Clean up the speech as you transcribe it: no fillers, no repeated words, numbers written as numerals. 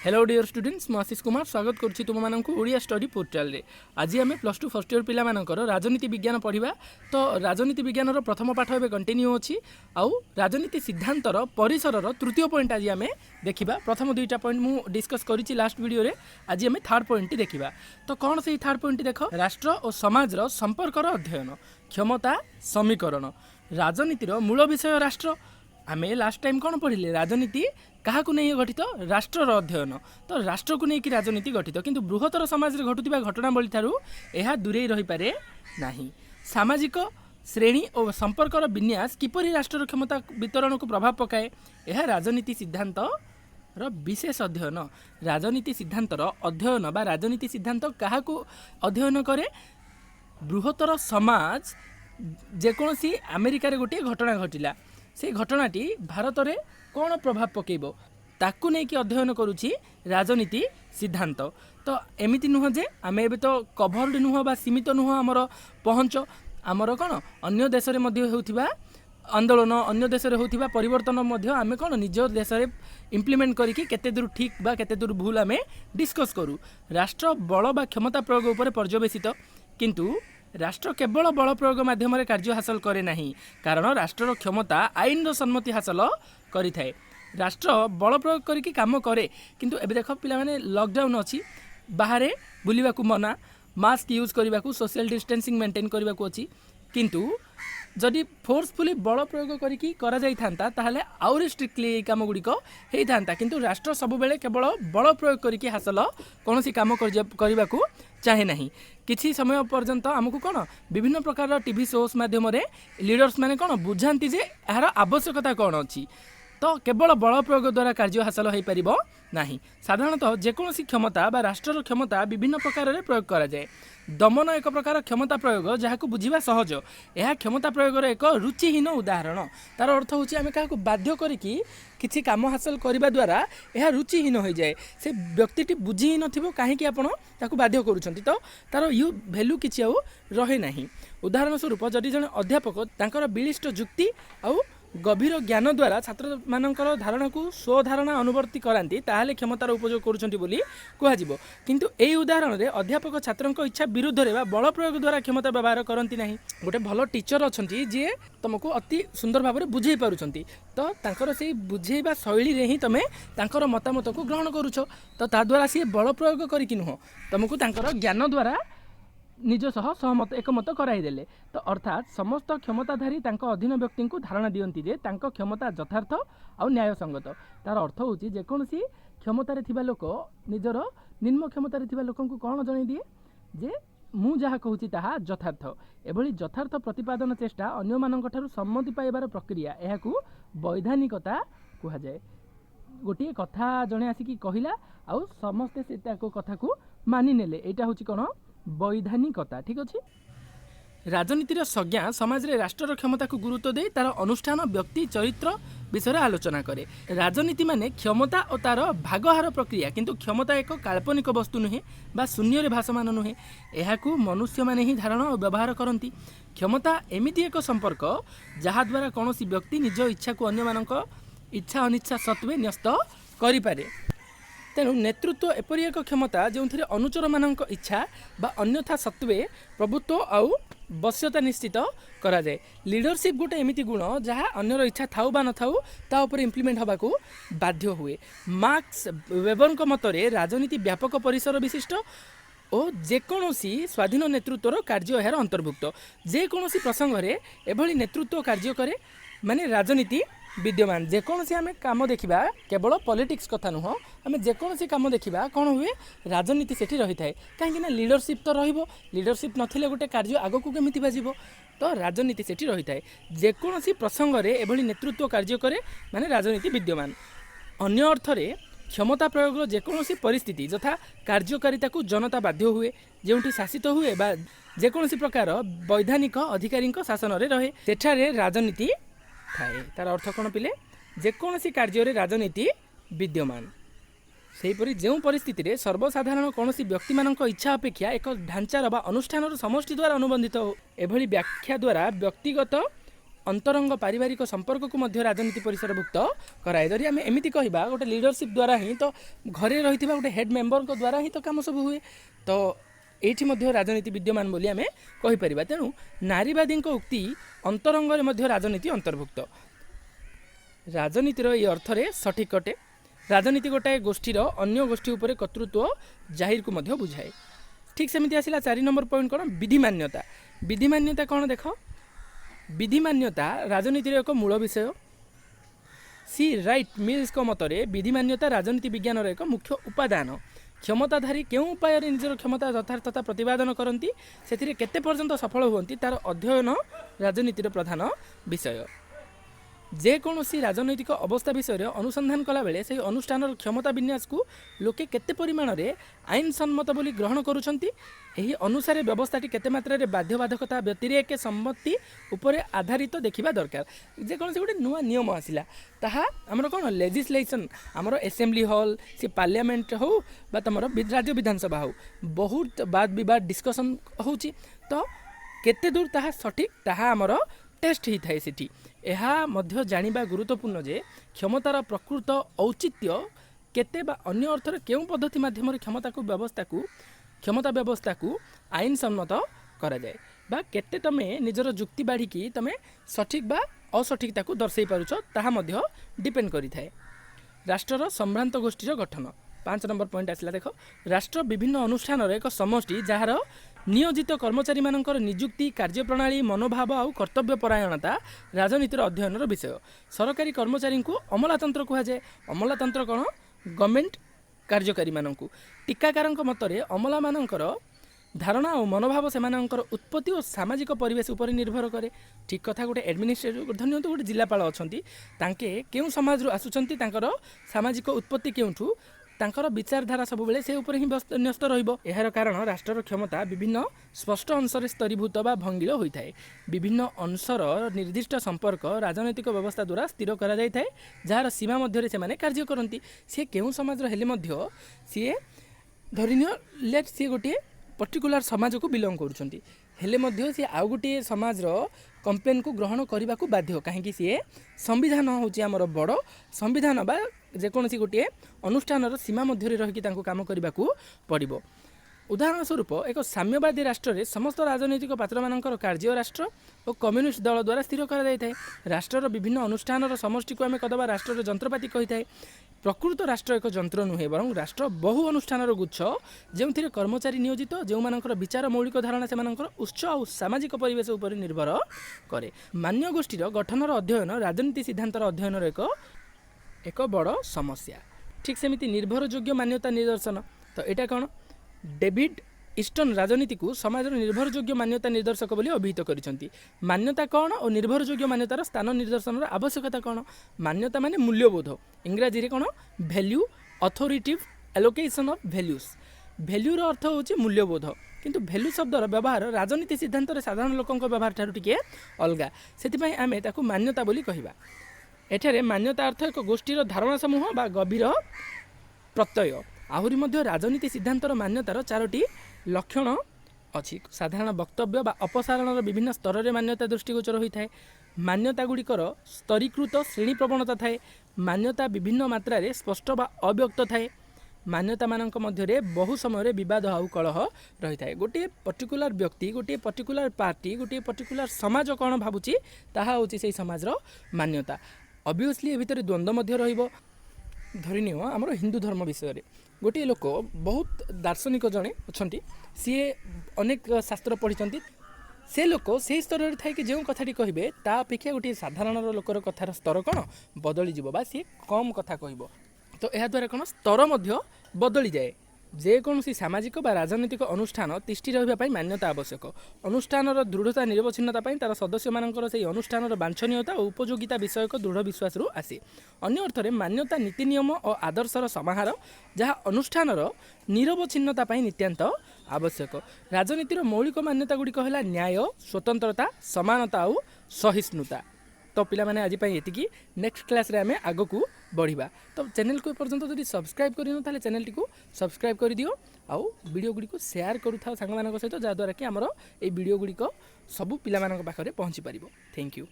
Hello dear students मु आशीष कुमार स्वागत करुच्ची तुम मानक ओडिया स्टडी पोर्टाल रे। आज आम प्लस टू फर्स्ट इयर पिला मानकर राजनीति विज्ञान पढ़ा। तो राजनीति विज्ञान प्रथम पाठ एवं कंटिन्यू अच्छी आउ राजनीति सिद्धांतर परिसर तृतीय पॉइंट आज आम देखा। प्रथम दुईटा पॉइंट मु डिस्कस करी लास्ट वीडियो रे। आज आम थर्ड पॉइंट देखा। तो कौन से थर्ड पॉइंट देख, राष्ट्र और समाज संपर्कर अध्ययन क्षमता समीकरण। राजनीतिर मूल विषय राष्ट्र। आम लास्ट टाइम कौन पढ़िले, राजनीति क्या नहीं गठित, राष्ट्र अध्ययन। तो राष्ट्र को लेकिन राजनीति गठित, किंतु बृहत्तर समाज में घटुवा घटनावली ठारू यह दूरे रही पारे नहीं। सामाजिक श्रेणी और संपर्कर विन्यास किपरि राष्ट्र क्षमता वितरण को प्रभाव पकाए, यह राजनीति सिद्धांत विशेष अध्ययन। राजनीति सिद्धांतर अध्ययन बा राजनीति सिद्धांत क्या अध्ययन करे, बृहत्तर समाज जेकोसी अमेरिका रे गोटे घटना घटिला, से घटनाटी भारत में कौन प्रभाव पकेब ताकू नहीं कि अध्ययन करुच्ची राजनीति सिद्धांत। तो एमती नुह जे आम ए तो कभर्ड नुह बा सीमित नुह आमर पहुँच आमर कौन अन्य देश में होता आंदोलन, अन्य देश में होता परिवर्तन आम कौन निज देश में इम्प्लीमेंट करके केते दूर ठीक बा केते दूर भूल आम डिस्कस करूँ। राष्ट्र बल बा क्षमता प्रयोग उपर पर्यवेसित, किंतु राष्ट्र केवल बल प्रयोग माध्यम कार्य हासिल करे नहीं, कारण राष्ट्र क्षमता आईन सम्मति हासिल करि थाए। राष्ट्र बल प्रयोग करके काम करे, किंतु एबे देख पिला माने लॉकडाउन अच्छी, बाहर बुलवा मना, मास्क यूज करने को, सोशल डिस्टेंसिंग मेंटेन करने को अच्छी, किंतु जदि फोर्सफुली बल प्रयोग करी करा जाई थांता ताहले आउरी स्ट्रिक्टली काम गुड़िक होता, किंतु राष्ट्र सब बेले केवल बल प्रयोग करके हासिल कौन काम करने को चाहे नहीं। किसी समय पर्यंत आमको कौन विभिन्न प्रकार टीवी शोज माध्यम लीडर्स माने कौन बुझाती जे यार आवश्यकता कौन अच्छी, तो केवल बल प्रयोग द्वारा कार्य हासिल हो पार नहीं। साधारणतः जेकोसी क्षमता बा राष्ट्र क्षमता विभिन्न प्रकार प्रयोग करा जाए। दमन एक प्रकार क्षमता प्रयोग जहाँ को बुझा सहज, यह क्षमता प्रयोग एक रुचिहीन उदाहरण। तार अर्थ हूँ आम क्या बाध्य करी किसी काम हासिल करने द्वारा यह रुचिहीन हो जाए। से व्यक्ति बुझी ही नथिबो कहीं आपण ताकू बाध्य करूछंती, तो तार यू भैल्यू किछि आउ रहे नहीं। उदाहरण स्वरूप जदि जन अध्यापक तांकर विशिष्ट जुक्ति आउ गभीर ज्ञान द्वारा छात्र मानकर धारणा को स्वधारणा अनुवर्ती कराती, ताहले क्षमतार उपयोग करुछंती बोली कुहाजिबो। किंतु एई उदाहरण रे अध्यापक छात्रक इच्छा विरुद्ध रे बल प्रयोग द्वारा क्षमता व्यवहार करती नहीं। गोटे भल टीचर अछंती जे तुमको अति सुंदर भाव में बुझे पारुछंती, तो तांकर से बुझेबा शैली रे ही तमे तांकर मतामत को ग्रहण करूछ। तो ता द्वारा सी बल प्रयोग करिकि नुह, तुमको तांकर ज्ञान द्वारा निज सह सहमत एकमत कराइदेले। तो अर्थात समस्त क्षमताधारी तांको अधीन व्यक्ति को धारणा दियंती जे तांको क्षमता यथार्थ और न्यायसंगत। तार अर्थ होची जेकोसी क्षमतार थिबा लोक निजर निम्न क्षमतार थिबा लोक को कौन जणाई दिए जे मु जहाँ कहूँ ताहा यथार्थ। एभली यथार्थ प्रतिपादन चेष्टा अन्य मानक ठारू सम्मति पाइबार प्रक्रिया, यह वैधानिकता कहा जाए। गोटे कथा जड़े आसिक कहला आउ समस्ते से कथा को मानि नेले, यहाँ हूँ कौन वैधानिकता। ठीक अच्छे। राजनीतिर संज्ञा समाज रे राष्ट्र क्षमता को गुरुत्व दे तार अनुष्ठान व्यक्ति चरित्र विषय आलोचना करे। राजनीति माने क्षमता और तार भागहार प्रक्रिया, किंतु क्षमता एक काल्पनिक वस्तु नुहे बा शून्य रे भासमान नुहे, यह मनुष्य माने ही धारण और व्यवहार करती। क्षमता एमिति एक संपर्क जहाँ द्वारा कौन व्यक्ति निज इच्छा को अन्य मानक इच्छा अनिच्छा सत्वे न्यस्त करिपारे। तेणु नेतृत्व एपरी एक क्षमता जो अनुचर मानक इच्छा बा अन्यथा सत्वे प्रभुत्व आउ बश्यता निश्चित करा जाए। लीडरशिप गोटे एमिति गुण जहाँ अन्यर इच्छा थाउ बा न थाउ ता उपर इम्प्लीमेंट हवा को बाध्य हुए। मार्क्स वेबर मतरे राजनीति व्यापक परिसर विशिष्ट और जेकोसी स्वाधीन नेतृत्वर कार्य यार अंतर्भुक्त। जेकोसी प्रसंग में एभली नेतृत्व कार्य करे माने राजनीति विद्यमान। जेकोसी आम काम देखा केवल पॉलिटिक्स कथा नुह, आम जेकोसी काम देखा कौन हुए राजनीति सेठी रही थाए। कहीं लीडरशिप तो रहिबो, लीडरशिप नथिले गोटे कार्य आगो को केमिति बाजिबो, तो राजनीति सेठी रही थाए। जेकोसी प्रसंग में एभली नेतृत्व कार्य करे माने राजनीति विद्यमान। अन्य अर्थरे क्षमता प्रयोग जेकोसी परिस्थिति यथा कार्यकारिता को जनता बाध्य हुए, जोंठी शासित हुए बा जेकोसी प्रकार वैधानिक अधिकारी शासन रे रहे, सेठारे राजनीति थाए। तार अर्थ कौन पिले, जेकोसी कार्य राजनीति विद्यमान। सेहीपरि जो परिस्थिति रे सर्वसाधारण कौन व्यक्ति मानक इच्छा अपेक्षा एक ढांचार बा अनुष्ठान समष्टि द्वारा अनुबंधित हो, एभली व्याख्या द्वारा व्यक्तिगत अंतरंग पारिवारिक संपर्क को मध्य राजनीति परिसरभुक्त कराए। जदि आम एमती कह गोटे लीडरशिप द्वारा ही तो घरे रही गोटे हेड मेंबर द्वारा ही तो कम सब हुए। तो ये राजनीति विद्यमान बोली आम कहीपर। तेणु नारीवादी उक्ति अंतरंग राजनीति अंतर्भुक्त। राजनीतिर ये अर्थ रे सठिक अटे। राजनीति गोटाए गोष्ठीर अन्य गोष्ठी उपर कर्तृत्व जाहिर को मध्य बुझाए। ठीक सेमती आसला 4 नंबर पॉइंट कौन विधिमान्यता। विधिमान्यता कौन देख विधिमान्यता राजनीतिर एक मूल विषय। सी राइट मिल्स को मतरे विधिमान्यता राजनीति विज्ञान एक मुख्य उपादान। क्षमताधारी क्यों उपाय निजर क्षमता यथार्थता प्रतिपादन करती से केते पर्यंत सफल हुअंती तार अध्ययन राजनीतिर प्रधान विषय। जेकोसी राजनैतिक अवस्था विषय अनुसंधान कला बेले से अनुष्ठान क्षमता विन्यास को लोके केते परिमाण रे आईन सम्मत बोली ग्रहण करुछंती। एही अनुसार व्यवस्थाटी केते मात्रा रे बाध्यबाधकता व्यतिरेक सम्मति उपरे आधारित देखिबा दरकार। जेकोसी गोटे नुआ नियम आसिला ताहा हमर कोन लेजिस्लेशन हमर असेंबली हॉल से पार्लियामेंट हो बा तमर राज्य विधानसभा हो बहुत वाद विवाद डिस्कशन होची। तो केते दूर ताहा सठिक ताहा हमर टेस्ट ही थाए सेठी। एहा मध्य जानिबा गुरुत्वपूर्ण जे क्षमतार प्रकृत औचित्य केते बा अन्य अर्थर केउ पद्धति माध्यम क्षमता व्यवस्था को आईन सम्मत करा जाए बा केते तमे निजर जुक्ति बाढ़ी की तमे सठिक बा असठिकता को दर्शाई पारुछ ताहा मध्य डिपेंड करि थाए। राष्ट्रर संभ्रांत गोष्ठीर गठन 5 नंबर पॉइंट आसला। देख राष्ट्र विभिन्न अनुष्ठान एक समष्टि जार नियोजित कर्मचारी मानकर नियुक्ति कार्यप्रणाली मनोभाव आउ कर्तव्य परायणता राजनीतिर अध्ययन विषय। सरकारी कर्मचारी को अमलातंत्र कह जाए। अमलातंत्र कौन गवर्नमेंट कार्यकारी मानू टीकाकार मतरे अमला मानकर धारणा और मनोभाव से उत्पत्ति और सामाजिक परिवेश उपर निर्भर करे। ठीक कथा गोटे एडमिनिस्ट्रेटिव धन्य गोटे जिलापाल अच्छा तांके केउ समाज रु आसुचंती तांकर सामाजिक उत्पत्ति केउठू तांकर विचारधारा सब बेले से ऊपर ही न्यस्त रहिबो। एहार कारण राष्ट्रर क्षमता विभिन्न स्पष्ट अंशरे स्तरीभूत बा भंगिल होइथाए। विभिन्न अंशर निर्दिष्ट संपर्क राजनैतिक व्यवस्था द्वारा स्थिर करा जाय थाए जार सीमा मध्य से माने कार्य करंती। से केउ समाज हेले मध्य सी धरिनियो लेट सी गोटे पर्टिकुलर समाज को बिलोंग करुछंती हेले मध्य सी आउ गोटे समाज कंप्लेन को ग्रहण करने को बाध्य कहीं सी संविधान हूँ आमर बड़ संविधान बा जेकोसी गोटे अनुष्ठान सीमा मध्य रही काम करने को पड़ो। उदाहरण स्वरूप एक साम्यवादी राष्ट्र में समस्त राजनैतिक पात्र मानकर कार्य राष्ट्र और कम्युनिस्ट दल द्वारा स्थिर कर राष्ट्र विभिन्न अनुष्ठान समष्टि को आम कदबा राष्ट्र जंत्रपाति कही थाए। प्रकृत राष्ट्र एक जंत्र नुहे बर राष्ट्र बहु अनुष्ठान गुच्छ जो कर्मचारी नियोजित जो मानकर विचार मौलिक धारणा से उच्च और सामाजिक परिवेश उपर निर्भर करे। मान्य गोष्ठीर गठनर अध्ययन राजनीति सिद्धांतर अध्ययन एक बड़ समस्या। ठीक सेमिति निर्भरयोग्य मान्यता निदर्शन। तो यहाँ कौन डेविड ईस्टन राजनीति को समाज निर्भरयोग्य मान्यता निर्देशक बोली अभिहित करिसेंती। मान्यता कौन और निर्भरयोग्य मान्यतार स्थान निर्देशन आवश्यकता कौन। मान्यता माने मूल्यबोध इंग्राजी रे कौन value authoritative allocation of values. वैल्यूर अर्थ होची मूल्यबोध किंतु वैल्यू शब्दर व्यवहार राजनीति सिद्धांत साधारण लोकों व्यवहार ठारू टिके अलगा सेतिपई आमे ताकू मान्यता बोली कहिबा। एठारे मान्यता अर्थ एक गोष्ठीर धारणा समूह बा गभीर प्रत्यय। आहुरी मध्य राजनीति सिद्धांतर मान्यतार 4टी लक्षण अच्छी। साधारण वक्तव्य बा अपसारण विभिन्न स्तर में मान्यता दृष्टिगोचर होता है। मान्यता गुड़िकर स्तरीकृत श्रेणी प्रवणता थाए। मान्यता विभिन्न मात्रा रे स्पष्ट बा अव्यक्त थाए। मान्यता मानक मध्य बहु समय विवाद आउ कलह रही है। गोटे पर्टिकुलर व्यक्ति गोटे पर्टिकुलर पार्टी गोटे पर्टिकुलर समाज कौन भावुची ताहा होची से समाजर मान्यता। ऑब्वियसली ए भितर द्वंद्व मध्य रहिबो। धरिनियो आमर हिंदू धर्म विषय रे गोटे लोक बहुत दार्शनिक जड़े अच्छा सी अनेक शास्त्र पढ़ी से लोक से स्तर थाई कि जो कथाटी कहे ता अपेक्षा गोटे साधारण लोकर कथार स्तर कौन बदली जीव सी कम कथा कह। तो यह द्वारा कौन स्तर मध्य बदली जाए। जेकोसी सामाजिक बा राजनीतिक अनुष्ठान तिष्ठि रहिबा मान्यता आवश्यक। अनुष्ठान दृढ़ता निरवच्छिन्नता तार सदस्य मानकर से अनुष्ठान बांछनीयता और उपयोगिता विषयक दृढ़ विश्वास आसे। अन्य अर्थ मान्यता नीति नियम और आदर्शर समाहार जहाँ अनुष्ठान निरवच्छिन्नता नित्यांत आवश्यक। राजनीतिर मौलिक मान्यता गुड़िक है न्याय स्वतंत्रता समानता और सहिष्णुता। तो पिला माने आज ये नेक्स्ट क्लास रे आमे आगो को बढ़िबा। तो चैनल को पर्यंत जदि सब्सक्राइब करिनो ताले चैनल टी को सब्सक्राइब कर दियो आउ वीडियो गुडी को शेयर करूथा संग मानक सहित जा द्वारा कि हमरो ए वीडियो गुडी को सब पिला मानक पाखरे पहुंची परिबो। Thank you.